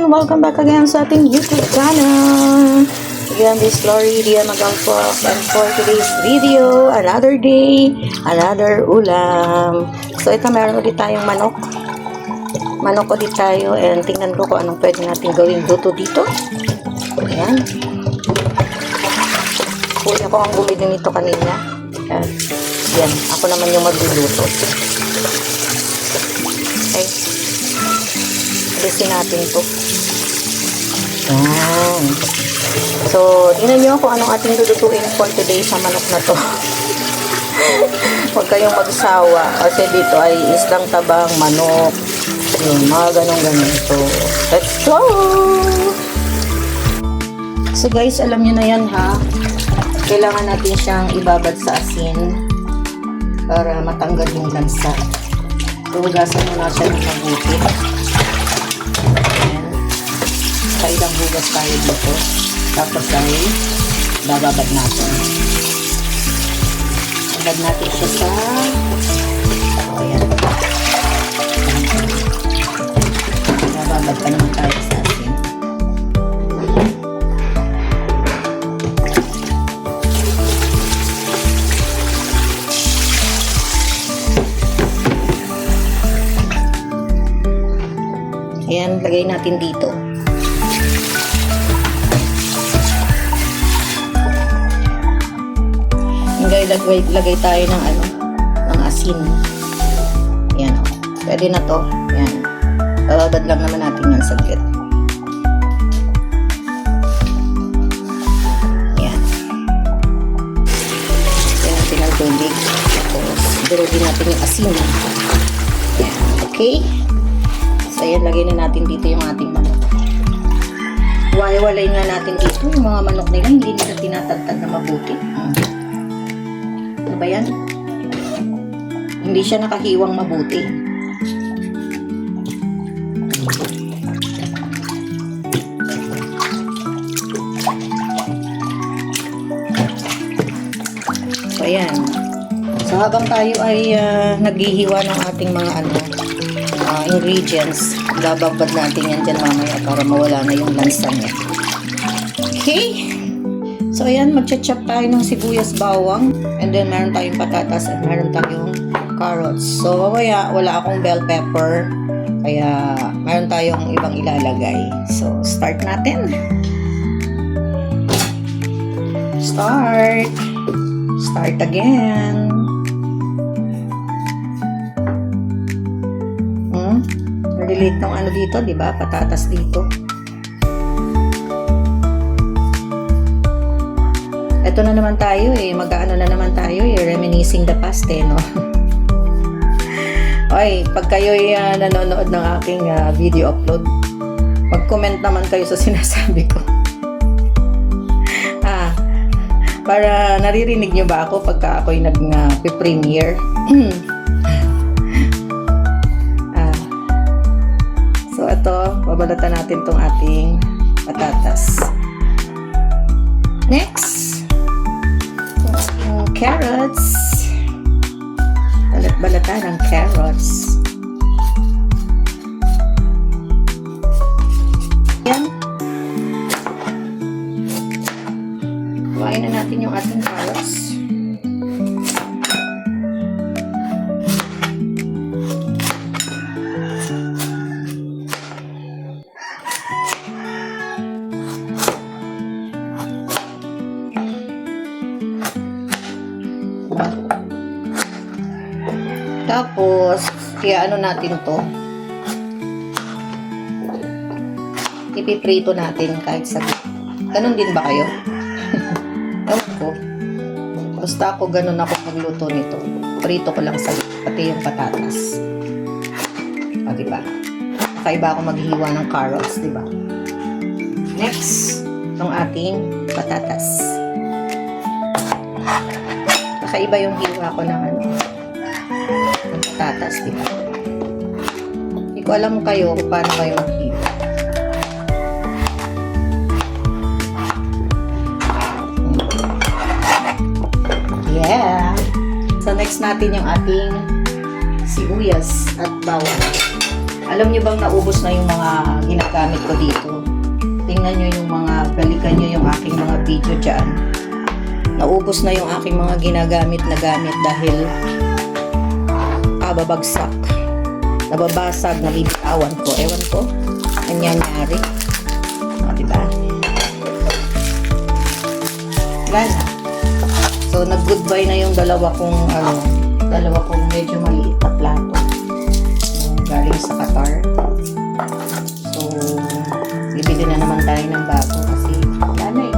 everyone! Welcome back again sa ating YouTube channel. Again, this is Lori Dia Magalpok, and for today's video, another day, another ulam. So ito, meron ulit tayong manok. Manok ulit tayo, and tingnan ko kung anong pwede natin gawin luto dito. Ayan. Kuya ko ang bumili nito kanina. Yan, ako naman yung magluluto. Okay. Alisin natin ito. Yan. So, tingnan nyo kung anong ating lulutuin for today sa manok na to. Huwag kayong magsawa. Kasi dito ay islang tabang, manok. Yung mga ganun-ganun. So, let's go! So guys, alam nyo na yan ha. Kailangan natin siyang ibabad sa asin para matanggal yung lansa. So, hugasan mo na siya ng mabuti. Ayan. Kailang hugas tayo dito. Tapos ay bababad natin. Babad natin siya sa ayan. Bababad pa naman tayo sa asin. Ayan, lagay natin dito. Lagay tayo ng ng asin. Ayan o. Pwede na to. Ayan. Bababad lang naman natin yan saglit. Ayan. Ayan natin ang tubig. Tapos, durugin natin yung asin. Ayan. Okay. So, ayan. Lagay na natin dito yung ating manok. Wala-walay nga natin dito. Yung mga manok nila, hindi nila tinatagtag na mabuti. Ano ba yan? Hindi siya nakahiwang mabuti. So, ayan. So, habang tayo ay naghihiwa ng ating mga ingredients, bababad natin yan dyan mamaya para mawala na yung lansa niya. Okay? So, ayan, magcha-chop tayo ng sibuyas, bawang, and then meron tayong patatas at meron tayong carrots. So, mamaya, wala akong bell pepper, kaya meron tayong ibang ilalagay. So, start natin. Start. Start again. Relate ng dito, di ba? Patatas dito. Ito na naman tayo mag-aano na naman tayo reminiscing the past no? Oy, pag kayo'y nanonood ng aking video upload, mag-comment naman kayo sa sinasabi ko. Para naririnig nyo ba ako pagka ako'y nag-premiere? So, ito, babalatan natin tong ating patatas. Next! Carrots. Balat-balatan ng carrots. Yan. Kuhain na natin yung ating carrots. Tapos, kaya natin to. Ipiprito natin kahit saglit. Ganun din ba kayo? Ewan ko. Basta ako, ganun ako magluto nito. Prito ko lang saglit. Pati yung patatas. Diba? Kakaiba ako maghiwa ng carrots, diba? Next, itong ating patatas. Kakaiba yung hiwa ko ng patatas, diba? Hindi ko alam kayo kung paano kayo maghiwa. Yeah! So, next natin yung ating sibuyas at bawang. Alam niyo bang naubos na yung mga ginagamit ko dito? Tingnan niyo yung mga, balikan niyo yung aking mga video dyan. Naubos na yung aking mga ginagamit na gamit dahil babagsak. Nababasag, nabibitawan ko. Ewan ko, ang nangyari. Diba? Wala na. So, nag-goodbye na yung dalawa kong medyo maliit na plato. Galing sa Qatar. So, bibili na naman tayo ng bago kasi wala na eh.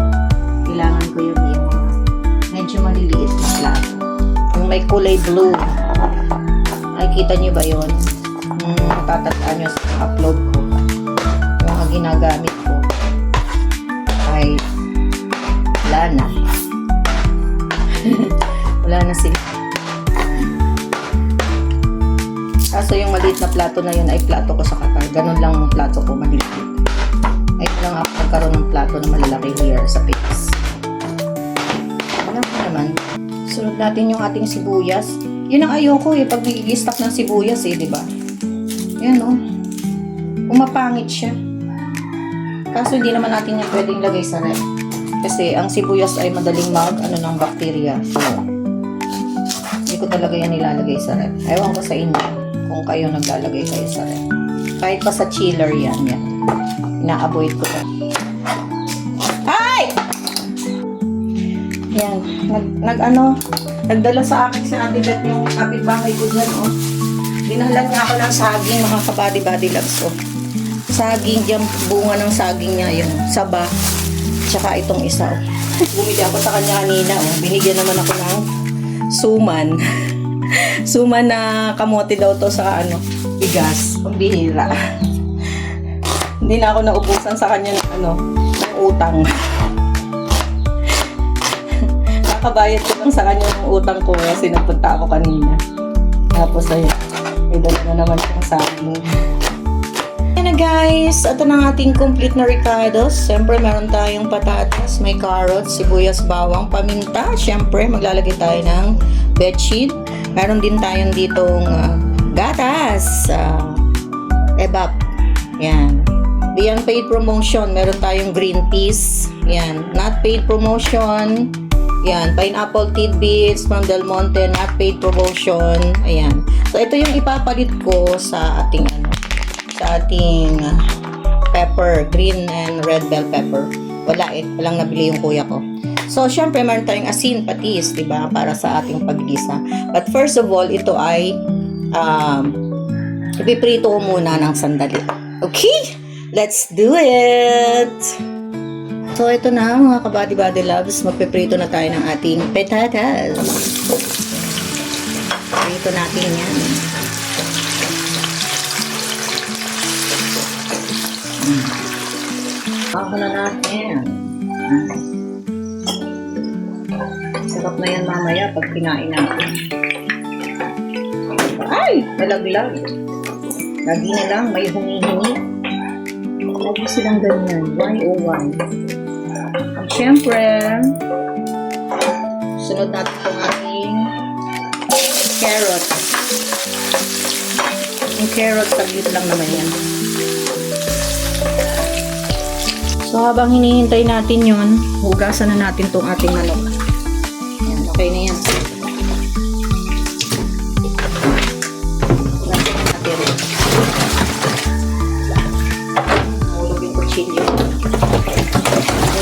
Kailangan ko yung medyo maliliit na plato. Yung may kulay blue. Nakikita nyo ba yun? Matatandaan nyo sa upload ko. Yung mga ginagamit ko ay wala na. Wala na sila. Kaso yung maliit na plato na yun ay plato ko sa Qatar. Ganun lang yung plato ko, maliit. Ngayon lang ako nagkaroon ng plato na malalaki here sa Pinas. Alam ko naman. Sunod natin yung ating sibuyas. Yun ang ayoko eh, pag nag-i-stack ng sibuyas eh, di ba? Yan o. Pumapangit siya. Kaso hindi naman natin yan pwedeng lagay sa ref. Kasi ang sibuyas ay madaling ng bacteria. So, hindi ko talaga yan nilalagay sa ref. Ewan ko sa inyo kung kayo naglalagay kayo sa ref. Kahit pa sa chiller yan. Ina-avoid ko to. Ay! Yan. Nagdala sa akin si Ate Beth yung kapitbahay ko dyan, oh. Dinahalan niya ako ng saging, mga kabady-body loves, oh. Saging, dyan, bunga ng saging niya, yun. Saba. Tsaka itong isa, oh. Bumili ako sa kanya kanina, oh. Binigyan naman ako ng suman. Suman na kamote daw to sa, bigas. Pagbihira. Hindi na ako naubusan sa kanya ng utang. Kabayad ko lang sa kanya ng utang ko kasi nagpunta ako kanina. Tapos ayun, may dala na naman siyang saging. Ayan na guys, ito na ating complete na ricados. Siyempre meron tayong patatas, may carrots, sibuyas, bawang, paminta. Siyempre maglalagay tayo ng bedsheet. Meron din tayong ditong gatas, ebap. Yan. Beyond paid promotion, meron tayong green peas. Yan. Not paid promotion. Yan, pineapple tidbits from Del Monte, not paid promotion. Ayan. So ito yung ipapalit ko sa ating pepper, green and red bell pepper. Wala walang nabili yung kuya ko. So syempre meron tayong asin, patis, 'di ba, para sa ating paggisa. But first of all, ito ay ipiprito ko muna ng sandali. Okay? Let's do it. So, ito na mga kabady-body loves. Magpiprito na tayo ng ating patatas. Prito natin yan. Ako na natin. Sarap na yan mamaya pag kinain natin. Ay! Nalaglag. Lagi na lang, may humihingi. Lagi silang ganyan. Why oh why? At syempre, sunod natin itong ating carrot. Yung carrot, saglit lang naman yan. So, habang hinihintay natin yun, hugasan na natin itong ating manok. Yan, okay na yan.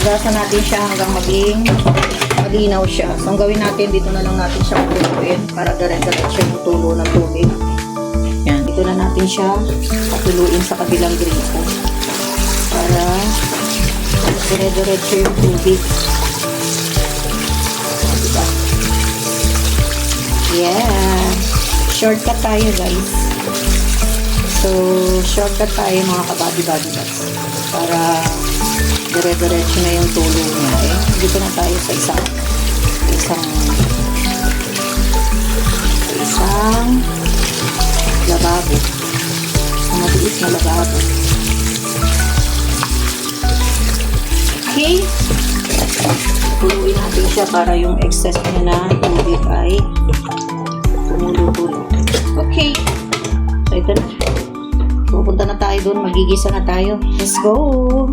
Hugasan natin siya hanggang maging malinaw siya. So, ang gawin natin, dito na lang natin siya patuluin para dire-diretso yung tulo ng tubig. Yan. Dito na natin siya patuluin sa kabilang grito para dire-diretso yung tubig. Diba? Yeah. Shortcut tayo, guys. So, shortcut tayo mga kabady-body loves. Para dire-diretso na yung tulo niya. Dito na tayo sa isang lababo. Isang matiis na lababo. Okay? Tuluin natin siya para yung excess niya na tubig ay tumulo-tulo. Okay. So, ito na. dun, magigisa na tayo. Let's go!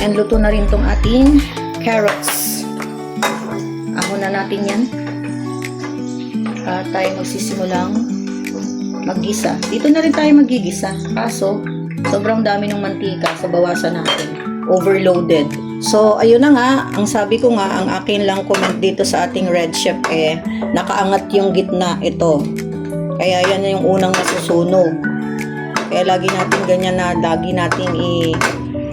And luto na rin tong ating carrots. Ahon na natin yan. At tayo magsisimulang maggisa. Dito na rin tayo magigisa. Kaso, sobrang dami ng mantika. So, bawasan natin. Overloaded. So, ayun na nga. Ang sabi ko nga, ang akin lang comment dito sa ating Red Chef nakaangat yung gitna. Ito. Kaya yan na yung unang masusunog. Kaya lagi natin ganyan na, lagi natin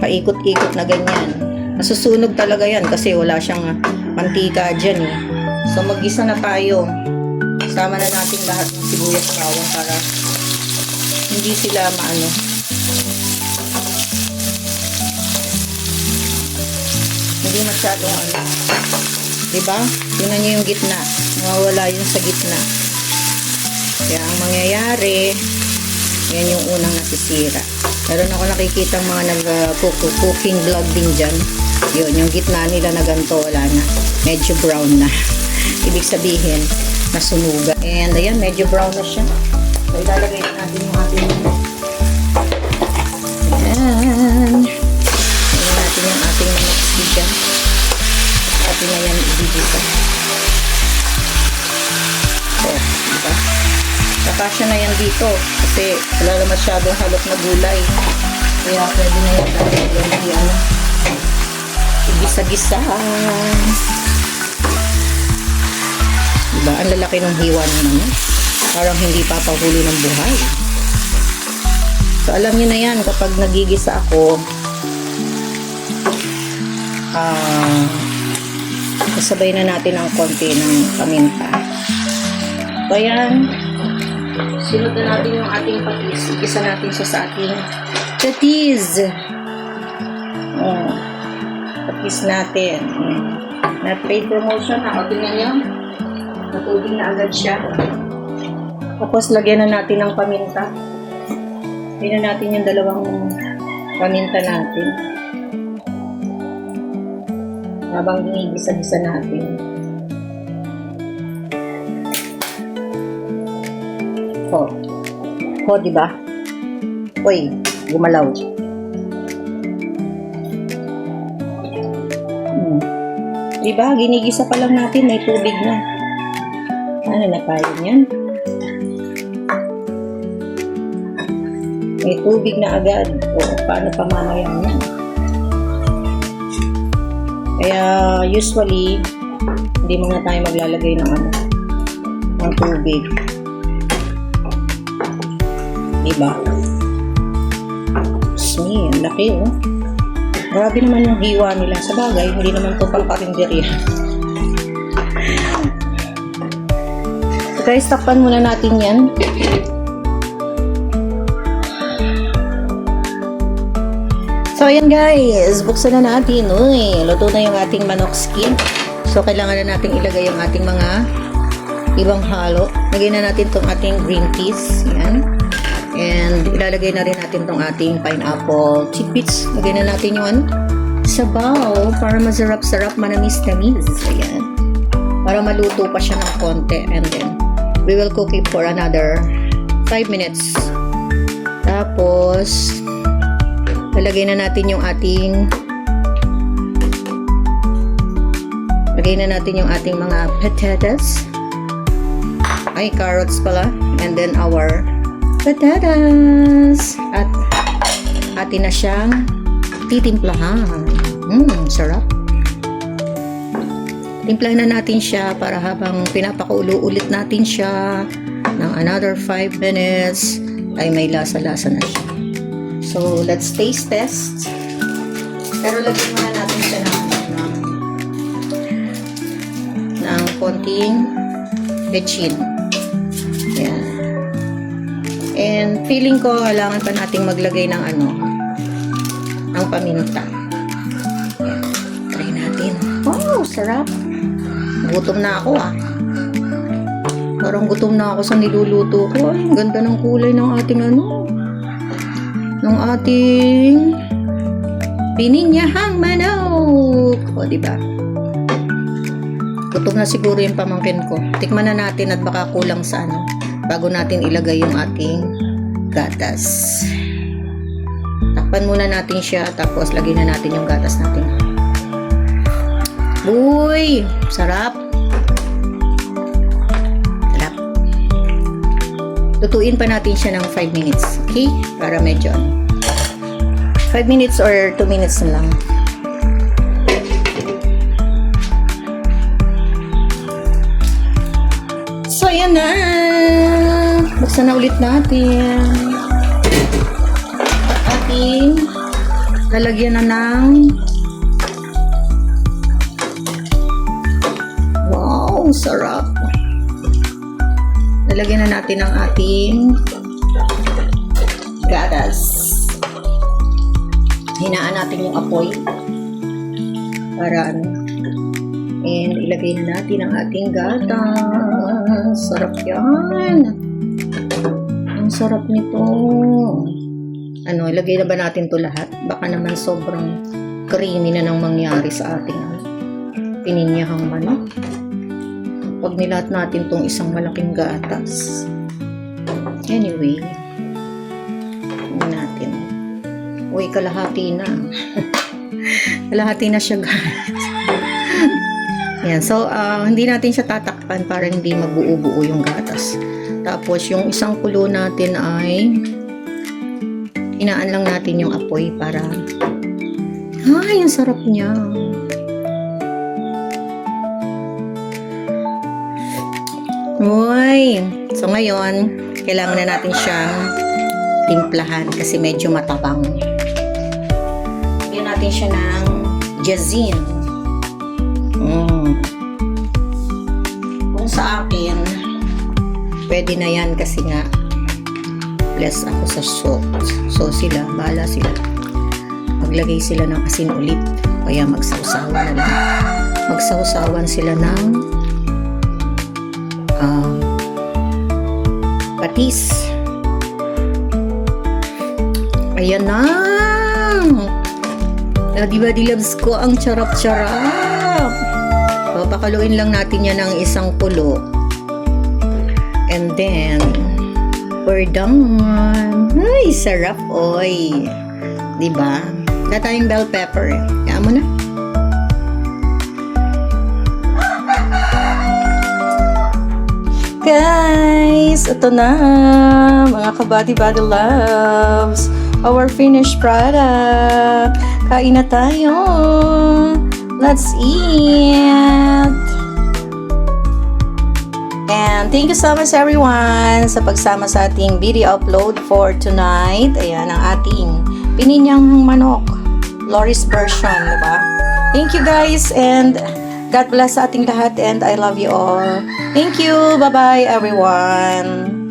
paikot-ikot na ganyan. Masusunog talaga yan kasi wala siyang mantika dyan eh. So, mag-isa na tayo. Sama na natin lahat ng sibuyas bawang para hindi sila hindi masyadong diba? Tingnan nyo yung gitna. Mawawala yung sa gitna. Kaya ang mangyayari, yan yung unang nasisira. Meron ako nakikita mga nag-cooking vlog din dyan. Yun, yung gitna nila na ganito, wala na. Medyo brown na. Ibig sabihin, nasunugan. And ayan, medyo brown na siya. So, ilalagay natin yung ating ayan. Ayan natin yung ating manokski dyan. Atin na yan ibibisa. So, diba? Nakasya na yan dito. Kasi wala na masyadong halok na gulay. Kaya pwede na yan natin igisa-gisa. Diba? Ang lalaki ng hiwa naman. Parang hindi papahuli ng buhay. So, alam niyo na yan, kapag nagigisa ako, kasabay na natin ang konti ng paminta. So, ayan. Sunod na natin yung ating patis. Igisa natin siya sa ating patis. Patis natin. Na trade promotion na. O, tingnan nyo. Matubig na agad siya. Tapos, lagyan na natin ng paminta. Lagyan na natin yung dalawang paminta natin. Habang ginigisa-gisa natin. Diba? Uy, gumalaw. Diba? Ginigisa pa lang natin, may tubig na. Ano na tayo niyan? May tubig na agad. O, paano pa mamayang yan? Kaya, usually, hindi muna tayo maglalagay ng tubig. Diba? Ang laki, oh. Grabe naman yung hiwa nila. Sa bagay, hindi naman ito pang karinderya. So guys, takpan muna natin yan. So ayan guys, buksan na natin. Uy, luto na yung ating manokski. So kailangan na natin ilagay yung ating mga ibang halo. Lagyan na natin itong ating green peas. Yan. And ilalagay na rin natin itong ating pineapple tidbits. Lagyan na natin yung sabaw para masarap-sarap, manamis-namis. Ayan. Para maluto pa siya ng konti. And then, we will cook it for another 5 minutes. Tapos, lalagay na natin yung ating mga potatoes. Ay, carrots pala. And then our patatas. At atin na siyang titimplahan. Sarap. Timplahan na natin siya para habang pinapakaulo ulit natin siya ng another 5 minutes ay may lasa-lasa na siya. So, let's taste test. Pero lagyan muna natin siya ng konting bechin. Yan. And feeling ko kailangan pa nating maglagay ng ng paminta. Yan. Try natin. Wow, sarap. Gutom na ako Parang gutom na ako sa niluluto ko. Ay, ganda ng kulay ng ating ng ating pininyahang manok. O, diba? Gutom na siguro yung pamangkin ko. Tikman na natin at baka kulang sa bago natin ilagay yung ating gatas. Takpan muna natin siya, tapos lagyan na natin yung gatas natin. Uy! Sarap! Sarap. Lutuin pa natin siya ng 5 minutes. Okay? Para medyo 5 minutes or 2 minutes na lang. So, ayan na. Buksan na ulit natin. At ating lalagyan na ng wow, sarap. Lalagyan na natin ang ating gatas. Hinaan natin yung apoy para and ilagay na natin ang ating gatas. Sarap yan. Ang sarap nito. Ilagay na ba natin to lahat? Baka naman sobrang creamy na nang mangyari sa ating pininyahang manok. Pag nilat natin tong isang malaking gatas. Anyway, natin. Uy, kalahati na. Kalahati na siya, guys. Yan. So, hindi natin siya tatakpan para hindi mabuo-buo yung gatas. Tapos, yung isang kulo natin ay inaan lang natin yung apoy para ay, ang sarap niya. Uy! So, ngayon, kailangan na natin siyang timplahan kasi medyo matabang. Lagyan natin siya ng jazin. Kung sa akin, pwede na yan kasi nga bless ako sa salt. So sila, bahala sila. Maglagay sila ng asin ulit. Kaya magsawsawan na lang. Magsawsawan sila ng patis. Ayan na. Di loves ko ang charap-charap. Papakaluin lang natin yan ng isang kulo. And then, we're done. Ay, sarap, oy. Diba? Wala tayong bell pepper. Kaya mo na. Guys, ito na. Mga kabady-body loves. Our finished product. Kain na tayo. Let's eat. And thank you so much everyone sa pagsama sa ating video upload for tonight. Ayan ang ating pininyang manok. Loris version, diba? Thank you guys and God bless sa ating lahat and I love you all. Thank you. Bye-bye everyone.